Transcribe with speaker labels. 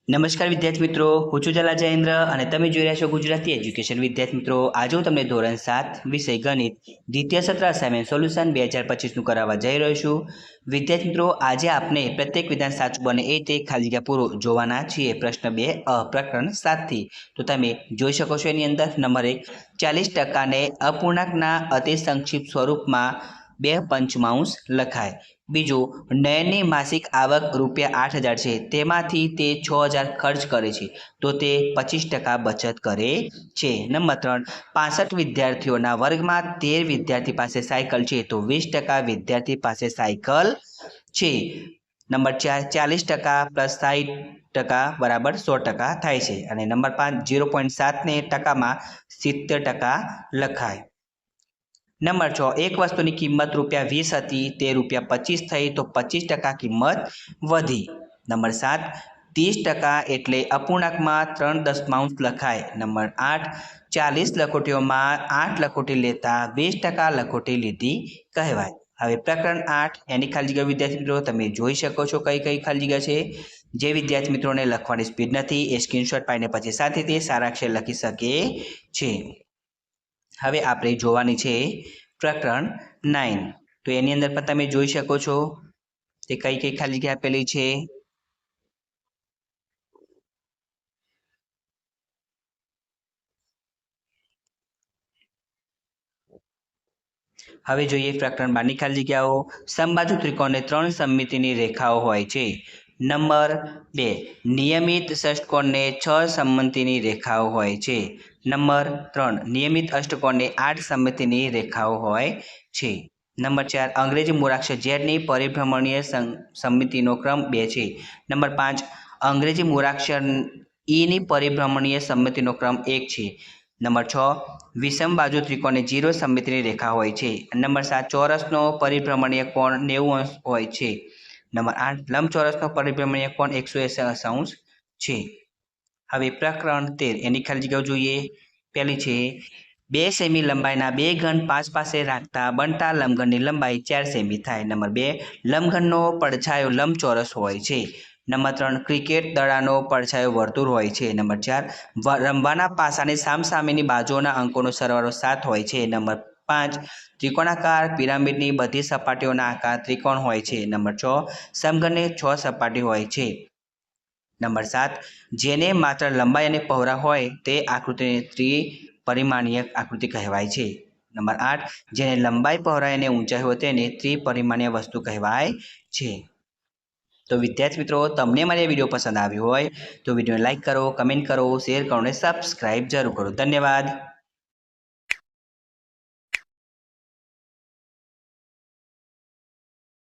Speaker 1: નમસ્કાર વિદ્યાર્થી મિત્રો, હું છું જલા જયેન્દ્ર અને તમે જોઈ રહ્યા છો ગુજરાતી એજ્યુકેશન. વિદ્યાર્થી મિત્રો, આજે હું તમને ધોરણ 7 વિષય ગણિત દ્વિતીય સત્ર અસાઇનમેન્ટ સોલ્યુશન 2025નું કરાવવા જઈ રહ્યો છું. વિદ્યાર્થી મિત્રો, આજે આપણે પ્રત્યેક વિધાન સાચું બને એ તે ખાલી જગ્યા પૂરો જોવાના છીએ. પ્રશ્ન 2 પ્રકરણ 7 થી તો તમે જોઈ શકો છો એની અંદર નંબર 1, 40% અપૂર્ણાંકના અતિ સંક્ષિપ્ત સ્વરૂપમાં 2 લખાય. બીજું, નયનની માસિક આવક ₹8,000 છે, તેમાંથી તે 6,000 ખર્ચ કરે છે, તો તે 25% બચત કરે છે. નંબર 3, 65 વિદ્યાર્થીઓના વર્ગમાં 13 વિદ્યાર્થી પાસે સાયકલ છે, તો 20% વિદ્યાર્થી પાસે સાયકલ છે. નંબર 4, 40% પ્લસ 60% બરાબર 100% થાય છે. અને નંબર 5, 0.7 ને ટકામાં 70% લખાય. નંબર 6, એક વસ્તુની કિંમત ₹20 હતી, તે ₹25 થઈ, તો 25% કિંમત વધી. નંબર 7, 30% એટલે અપૂર્ણાંકમાં 3 લખાય. નંબર 8, 40 લખોટીઓમાં 8 લખોટી લેતા 20% લખોટી લીધી કહેવાય. હવે પ્રકરણ 8 એની ખાલી જગ્યા વિદ્યાર્થી મિત્રો તમે જોઈ શકો છો કઈ કઈ ખાલી જગ્યા છે. જે વિદ્યાર્થી મિત્રોને લખવાની સ્પીડ નથી એ સ્ક્રીનશોટ પાડીને પછી સાથે તે સારા અક્ષરે લખી શકે છે. હવે આપણે જોવાની છે પ્રકરણ 9. તો એની અંદર પણ તમે જોઈ શકો છો તે કઈ કઈ ખાલી જગ્યા આપેલી છે. હવે જોઈએ પ્રકરણ 12 ની ખાલી જગ્યાઓ. સમબાજુ ત્રિકોણને 3 સમમિતિની રેખાઓ હોય છે. નંબર 2, નિયમિત ષષ્ટકોણને 6 સમમિતિની રેખાઓ હોય છે. નંબર 3, નિયમિત અષ્ટકોણને 8 સમમિતિની રેખાઓ હોય છે. નંબર 4, અંગ્રેજી મૂળાક્ષર ઝેડની પરિભ્રમણીય સમમિતિનો ક્રમ 2 છે. નંબર 5, અંગ્રેજી મૂળાક્ષર ઈની પરિભ્રમણીય સમમિતિનો ક્રમ 1 છે. નંબર 6, વિષમ બાજુ ત્રિકોણને 0 સમમિતિની રેખા હોય છે. નંબર 7, ચોરસનો પરિભ્રમણીય કોણ 90 હોય છે. નંબર 8, લંબચોરસનો પરિભ્રમણીય કોણ 180 છે. હવે પ્રકરણ 13 એની ખાલી જગ્યાઓ જોઈએ. પહેલી છે 2 સેમી લંબાઈના 2 ઘન 5 પાસે રાખતા બનતા લંબઘનની લંબાઈ 4 સેમી થાય. નંબર 2, લંબઘનનો પડછાયો લંબચોરસ હોય છે. નંબર 3, ક્રિકેટ દડાનો પડછાયો વર્તુળ હોય છે. નંબર 4, રમવાના પાસાની સામસામેની બાજુઓના અંકોનો સરવાળો 7 હોય છે. નંબર 5, ત્રિકોણાકાર પિરામિડની બધી સપાટીઓના આકાર ત્રિકોણ હોય છે. નંબર 6, સમઘનની 6 સપાટી હોય છે. નંબર 7, જેને માત્ર લંબાઈ અને પહોળા હોય તે આકૃતિને ત્રિપરિમાણીય આકૃતિ કહેવાય છે. નંબર 8, જેને લંબાઈ પહોળાઈ અને ઊંચાઈ હોય તેને ત્રિપરિમાણીય વસ્તુ કહેવાય છે. તો વિદ્યાર્થી મિત્રો, તમને મારી વિડીયો પસંદ આવ્યો હોય તો વિડીયોને લાઈક કરો, કમેન્ટ કરો, શેર કરો અને સબસ્ક્રાઈબ જરૂર કરો. ધન્યવાદ.